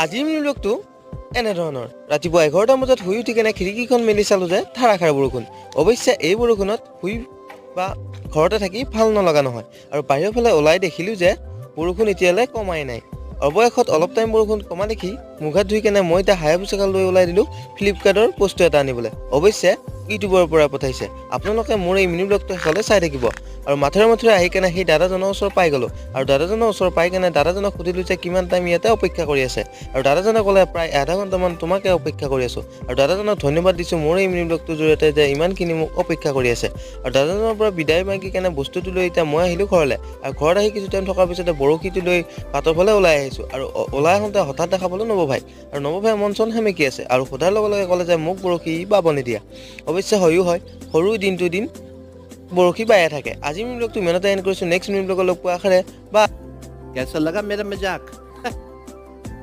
আজিৰ মিনিব্লগটো এনেধৰণৰ ৰাতিপুৱা 11টা বজাত শুই উঠি কেনে খিৰিকীখন মেলি চালোঁ যে ধাৰাসাৰ বৰষুণ। অৱশ্যে এই বৰষুণত শুই বা ঘৰতে থাকি ভাল নলগা নহয় আৰু বাহিৰৰ ফালে ওলাই দেখিলোঁ যে বৰষুণ এতিয়ালৈ কমাই নাই। অৱশেষত অলপ টাইম বৰষুণ কমা দেখি মুখ হাত ধুই কেনে মই এতিয়া হায়াবুসাখন লৈ ওলাই দিলোঁ ফ্লিপকাৰ্টৰ বস্তু এটা আনিবলৈ। অৱশ্যে ইউটিউবৰ পৰা পঠাইছে। আপোনালোকে মোৰ এই মিনি ব্লগটো শেষলৈ চাই থাকিব। আৰু মাথৰে আহি কেনে সেই দাদাজনৰ ওচৰ পাই গ'লোঁ আৰু দাদাজনৰ ওচৰ পাই কেনে দাদাজনক সুধিলোঁ যে কিমান টাইম ইয়াতে অপেক্ষা কৰি আছে আৰু দাদাজনে ক'লে প্ৰায় আধা ঘণ্টামান তোমাকে অপেক্ষা কৰি আছোঁ আৰু দাদাজনক ধন্যবাদ দিছোঁ মোৰ এই মিনি ব্লগটোৰ জৰিয়তে যে ইমানখিনি মোক অপেক্ষা কৰি আছে। আৰু দাদাজনৰ পৰা বিদায় মাগি কেনে বস্তুটো লৈ এতিয়া মই আহিলোঁ ঘৰলৈ আৰু ঘৰত আহি কিছু টাইম থকাৰ পিছতে বৰশীটো লৈ বাটৰ ফালে ওলাই আহিছোঁ আৰু ওলাই আহোঁতে হঠাৎ দেখা পালোঁ নৱভাই আৰু নৱভাই মন চন সেমেকি আছে আৰু সোধাৰ লগে লগে ক'লে যে মোক বৰশী বাব নিদিয়া। অৱশ্যে হয়ো হয়, সৰু দিনটো দিন বৰশী বায়ে থাকে। আজি মিনি ব্লগটো ইমানতে এণ্ড কৰিছোঁ। নেক্সট মিনি ব্লগত লগ পোৱা আশাৰে বা कैसा लगा मेरा मजाक?